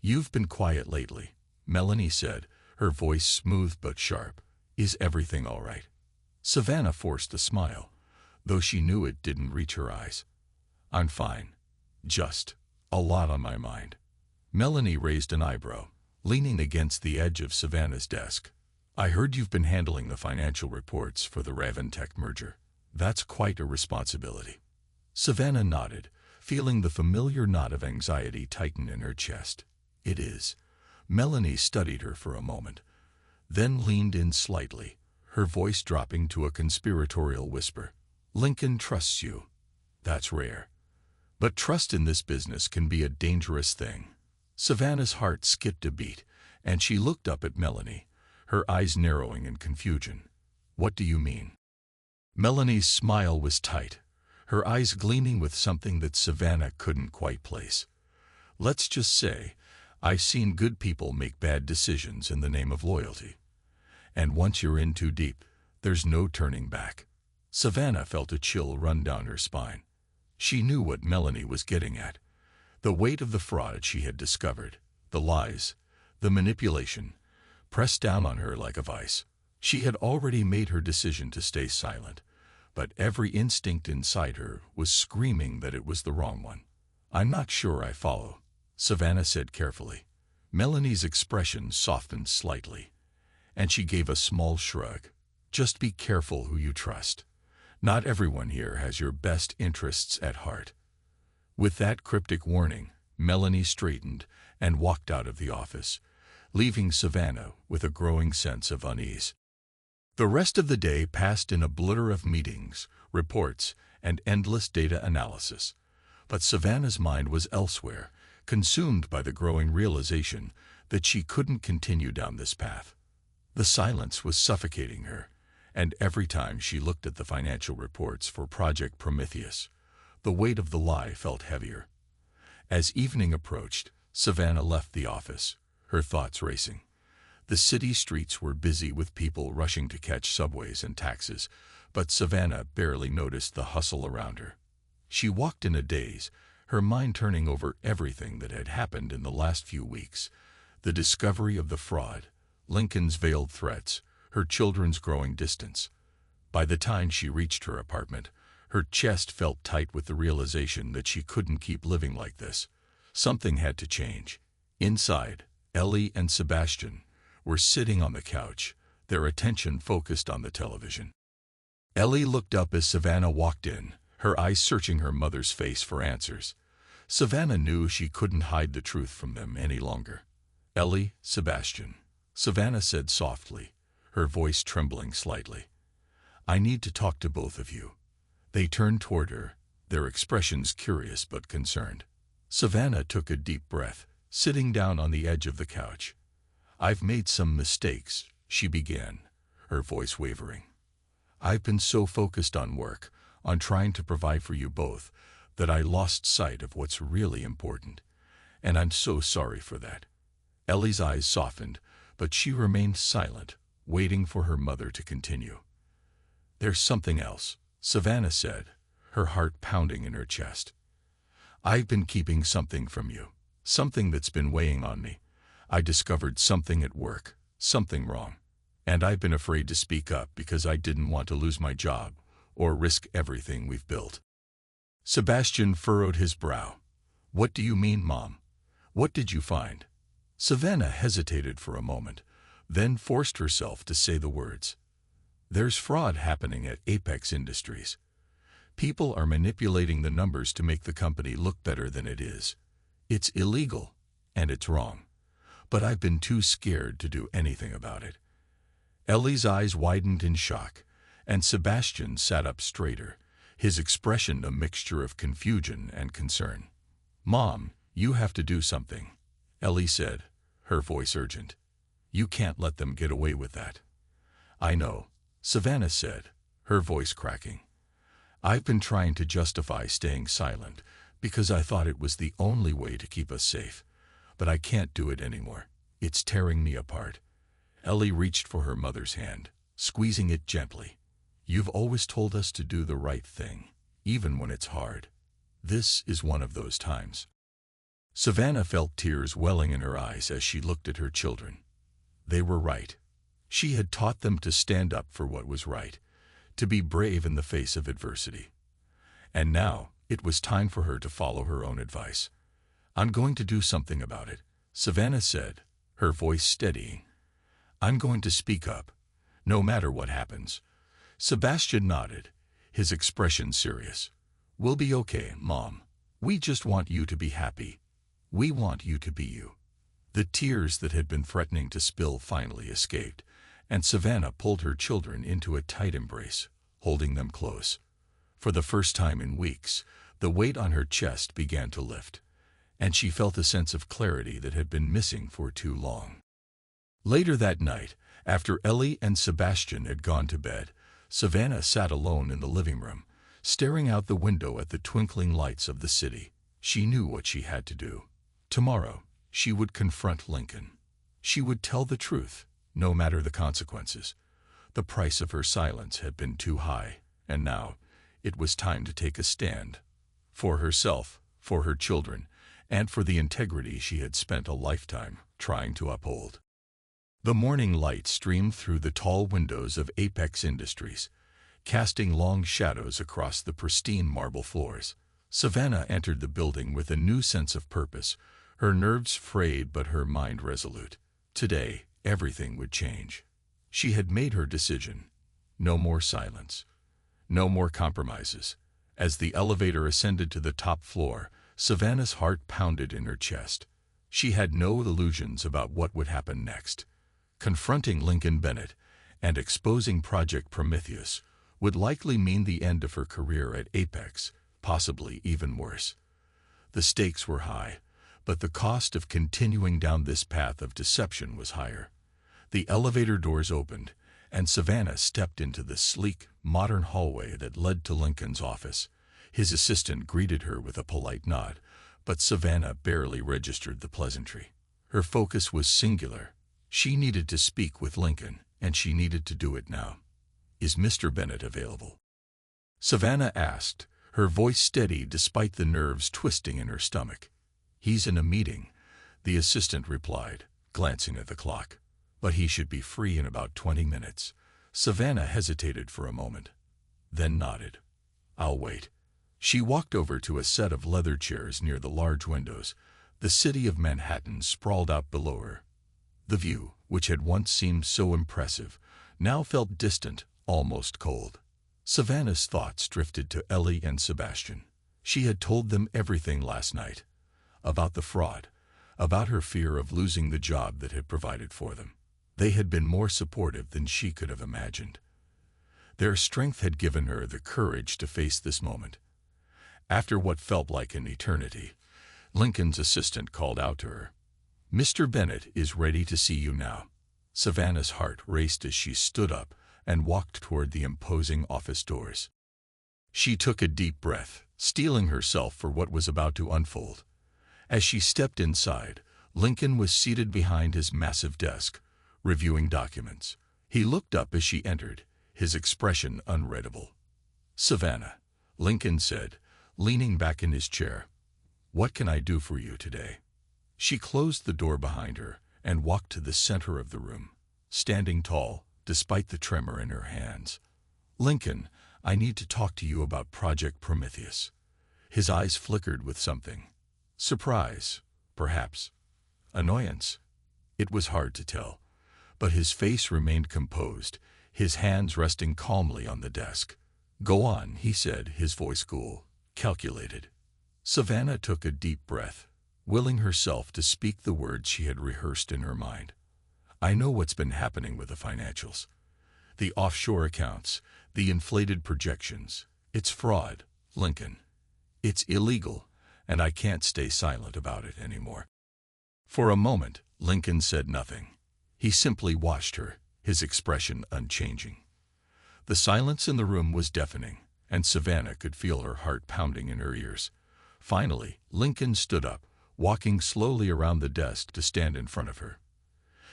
A: "You've been quiet lately," Melanie said, her voice smooth but sharp. "Is everything all right?" Savannah forced a smile, though she knew it didn't reach her eyes. "I'm fine. Just a lot on my mind." Melanie raised an eyebrow, leaning against the edge of Savannah's desk. "I heard you've been handling the financial reports for the Raventech merger. That's quite a responsibility." Savannah nodded, feeling the familiar knot of anxiety tighten in her chest. "It is." Melanie studied her for a moment, then leaned in slightly, her voice dropping to a conspiratorial whisper. "Lincoln trusts you. That's rare. But trust in this business can be a dangerous thing." Savannah's heart skipped a beat, and she looked up at Melanie, her eyes narrowing in confusion. "What do you mean?" Melanie's smile was tight, her eyes gleaming with something that Savannah couldn't quite place. "Let's just say, I've seen good people make bad decisions in the name of loyalty. And once you're in too deep, there's no turning back." Savannah felt a chill run down her spine. She knew what Melanie was getting at. The weight of the fraud she had discovered, the lies, the manipulation, pressed down on her like a vice. She had already made her decision to stay silent, but every instinct inside her was screaming that it was the wrong one. "I'm not sure I follow," Savannah said carefully. Melanie's expression softened slightly, and she gave a small shrug. "Just be careful who you trust. Not everyone here has your best interests at heart." With that cryptic warning, Melanie straightened and walked out of the office, leaving Savannah with a growing sense of unease. The rest of the day passed in a blur of meetings, reports, and endless data analysis. But Savannah's mind was elsewhere, consumed by the growing realization that she couldn't continue down this path. The silence was suffocating her, and every time she looked at the financial reports for Project Prometheus, the weight of the lie felt heavier. As evening approached, Savannah left the office, her thoughts racing. The city streets were busy with people rushing to catch subways and taxis, but Savannah barely noticed the hustle around her. She walked in a daze, her mind turning over everything that had happened in the last few weeks. The discovery of the fraud, Lincoln's veiled threats, her children's growing distance. By the time she reached her apartment, her chest felt tight with the realization that she couldn't keep living like this. Something had to change. Inside, Ellie and Sebastian were sitting on the couch, their attention focused on the television. Ellie looked up as Savannah walked in, her eyes searching her mother's face for answers. Savannah knew she couldn't hide the truth from them any longer. "Ellie, Sebastian," Savannah said softly, her voice trembling slightly. "I need to talk to both of you." They turned toward her, their expressions curious but concerned. Savannah took a deep breath, sitting down on the edge of the couch. "I've made some mistakes," she began, her voice wavering. "I've been so focused on work, on trying to provide for you both, that I lost sight of what's really important, and I'm so sorry for that." Ellie's eyes softened, but she remained silent, waiting for her mother to continue. "There's something else," Savannah said, her heart pounding in her chest. "I've been keeping something from you, something that's been weighing on me. I discovered something at work, something wrong, and I've been afraid to speak up because I didn't want to lose my job or risk everything we've built." Sebastian furrowed his brow. "What do you mean, Mom? What did you find?" Savannah hesitated for a moment, then forced herself to say the words. "There's fraud happening at Apex Industries. People are manipulating the numbers to make the company look better than it is. It's illegal, and it's wrong. But I've been too scared to do anything about it." Ellie's eyes widened in shock, and Sebastian sat up straighter, his expression a mixture of confusion and concern. "Mom, you have to do something," Ellie said, her voice urgent. "You can't let them get away with that." "I know," Savannah said, her voice cracking. "I've been trying to justify staying silent because I thought it was the only way to keep us safe, but I can't do it anymore. It's tearing me apart." Ellie reached for her mother's hand, squeezing it gently. "You've always told us to do the right thing, even when it's hard. This is one of those times." Savannah felt tears welling in her eyes as she looked at her children. They were right. She had taught them to stand up for what was right, to be brave in the face of adversity. And now, it was time for her to follow her own advice. "I'm going to do something about it," Savannah said, her voice steadying. "I'm going to speak up, no matter what happens." Sebastian nodded, his expression serious. "We'll be okay, Mom. We just want you to be happy. We want you to be you." The tears that had been threatening to spill finally escaped, and Savannah pulled her children into a tight embrace, holding them close. For the first time in weeks, the weight on her chest began to lift, and she felt a sense of clarity that had been missing for too long. Later that night, after Ellie and Sebastian had gone to bed, Savannah sat alone in the living room, staring out the window at the twinkling lights of the city. She knew what she had to do. Tomorrow, she would confront Lincoln. She would tell the truth, no matter the consequences. The price of her silence had been too high, and now it was time to take a stand. For herself, for her children, and for the integrity she had spent a lifetime trying to uphold. The morning light streamed through the tall windows of Apex Industries, casting long shadows across the pristine marble floors. Savannah entered the building with a new sense of purpose, her nerves frayed but her mind resolute. Today, everything would change. She had made her decision. No more silence. No more compromises. As the elevator ascended to the top floor, Savannah's heart pounded in her chest. She had no illusions about what would happen next. Confronting Lincoln Bennett and exposing Project Prometheus would likely mean the end of her career at Apex, possibly even worse. The stakes were high, but the cost of continuing down this path of deception was higher. The elevator doors opened, and Savannah stepped into the sleek, modern hallway that led to Lincoln's office. His assistant greeted her with a polite nod, but Savannah barely registered the pleasantry. Her focus was singular. She needed to speak with Lincoln, and she needed to do it now. "Is Mr. Bennett available?" Savannah asked, her voice steady despite the nerves twisting in her stomach. "He's in a meeting," the assistant replied, glancing at the clock. "But he should be free in about 20 minutes. Savannah hesitated for a moment, then nodded. "I'll wait." She walked over to a set of leather chairs near the large windows. The city of Manhattan sprawled out below her. The view, which had once seemed so impressive, now felt distant, almost cold. Savannah's thoughts drifted to Ellie and Sebastian. She had told them everything last night. About the fraud, about her fear of losing the job that had provided for them. They had been more supportive than she could have imagined. Their strength had given her the courage to face this moment. After what felt like an eternity, Lincoln's assistant called out to her. "Mr. Bennett is ready to see you now." Savannah's heart raced as she stood up and walked toward the imposing office doors. She took a deep breath, steeling herself for what was about to unfold. As she stepped inside, Lincoln was seated behind his massive desk, reviewing documents. He looked up as she entered, his expression unreadable. "Savannah," Lincoln said, leaning back in his chair. "What can I do for you today?" She closed the door behind her and walked to the center of the room, standing tall, despite the tremor in her hands. "Lincoln, I need to talk to you about Project Prometheus." His eyes flickered with something. Surprise, perhaps. Annoyance. It was hard to tell, but his face remained composed, his hands resting calmly on the desk. "Go on," he said, his voice cool, calculated. Savannah took a deep breath, willing herself to speak the words she had rehearsed in her mind. "I know what's been happening with the financials. The offshore accounts, the inflated projections. It's fraud, Lincoln. It's illegal, and I can't stay silent about it anymore." For a moment, Lincoln said nothing. He simply watched her, his expression unchanging. The silence in the room was deafening, and Savannah could feel her heart pounding in her ears. Finally, Lincoln stood up, walking slowly around the desk to stand in front of her.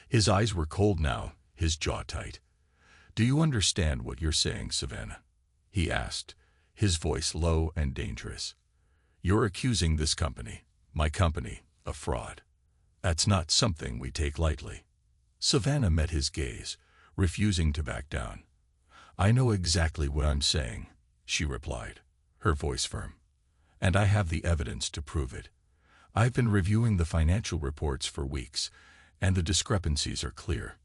A: His eyes were cold now, his jaw tight. "Do you understand what you're saying, Savannah?" he asked, his voice low and dangerous. "You're accusing this company, my company, of fraud. That's not something we take lightly." Savannah met his gaze, refusing to back down. "I know exactly what I'm saying," she replied, her voice firm. "And I have the evidence to prove it. I've been reviewing the financial reports for weeks, and the discrepancies are clear.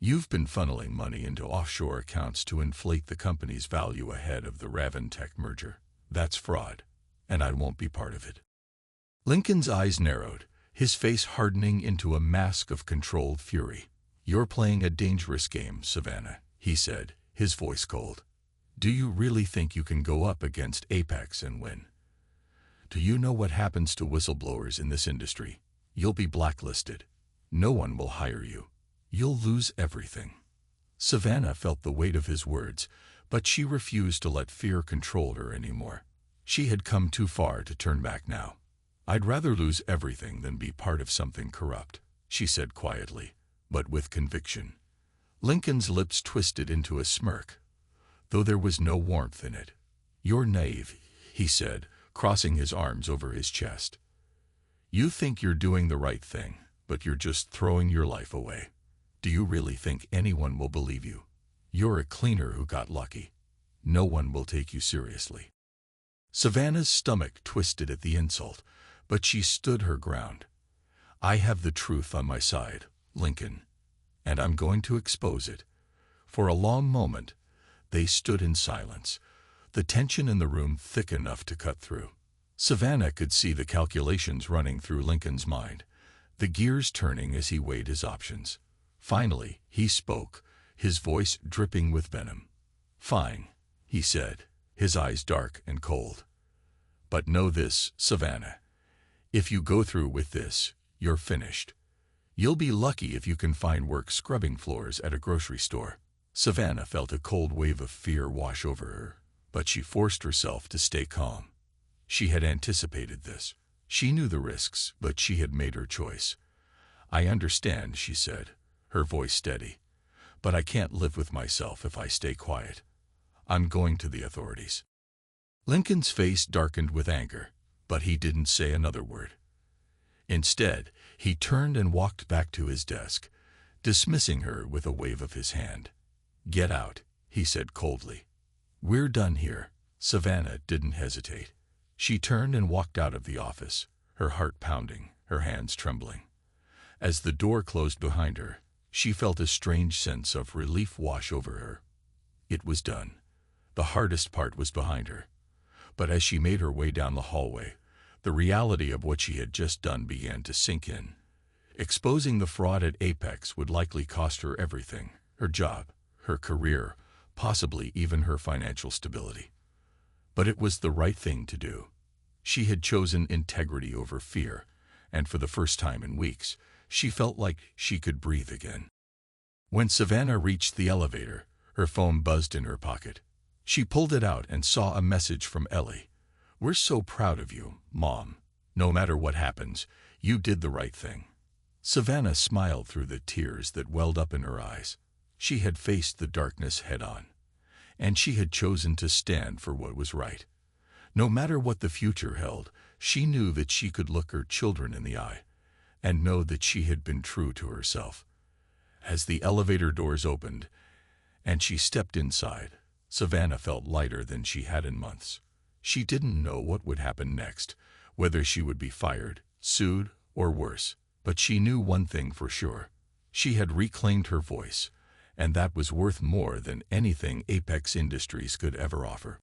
A: You've been funneling money into offshore accounts to inflate the company's value ahead of the Raventech merger. That's fraud, and I won't be part of it." Lincoln's eyes narrowed, his face hardening into a mask of controlled fury. "You're playing a dangerous game, Savannah," he said, his voice cold. "Do you really think you can go up against Apex and win? Do you know what happens to whistleblowers in this industry? You'll be blacklisted. No one will hire you. You'll lose everything." Savannah felt the weight of his words, but she refused to let fear control her anymore. She had come too far to turn back now. "I'd rather lose everything than be part of something corrupt," she said quietly, but with conviction. Lincoln's lips twisted into a smirk, though there was no warmth in it. "You're naive," he said, crossing his arms over his chest. "You think you're doing the right thing, but you're just throwing your life away. Do you really think anyone will believe you? You're a cleaner who got lucky. No one will take you seriously." Savannah's stomach twisted at the insult, but she stood her ground. "I have the truth on my side, Lincoln, and I'm going to expose it." For a long moment, they stood in silence, the tension in the room thick enough to cut through. Savannah could see the calculations running through Lincoln's mind, the gears turning as he weighed his options. Finally, he spoke, his voice dripping with venom. "Fine," he said, his eyes dark and cold. "But know this, Savannah. If you go through with this, you're finished. You'll be lucky if you can find work scrubbing floors at a grocery store." Savannah felt a cold wave of fear wash over her, but she forced herself to stay calm. She had anticipated this. She knew the risks, but she had made her choice. "I understand," she said, her voice steady, "but I can't live with myself if I stay quiet. I'm going to the authorities." Lincoln's face darkened with anger, but he didn't say another word. Instead, he turned and walked back to his desk, dismissing her with a wave of his hand. "Get out," he said coldly. "We're done here." Savannah didn't hesitate. She turned and walked out of the office, her heart pounding, her hands trembling. As the door closed behind her, she felt a strange sense of relief wash over her. It was done. The hardest part was behind her. But as she made her way down the hallway, the reality of what she had just done began to sink in. Exposing the fraud at Apex would likely cost her everything: her job, her career, possibly even her financial stability. But it was the right thing to do. She had chosen integrity over fear, and for the first time in weeks, she felt like she could breathe again. When Savannah reached the elevator, her phone buzzed in her pocket. She pulled it out and saw a message from Ellie. "We're so proud of you, Mom. No matter what happens, you did the right thing." Savannah smiled through the tears that welled up in her eyes. She had faced the darkness head-on, and she had chosen to stand for what was right. No matter what the future held, she knew that she could look her children in the eye and know that she had been true to herself. As the elevator doors opened and she stepped inside, Savannah felt lighter than she had in months. She didn't know what would happen next, whether she would be fired, sued, or worse. But she knew one thing for sure. She had reclaimed her voice, and that was worth more than anything Apex Industries could ever offer.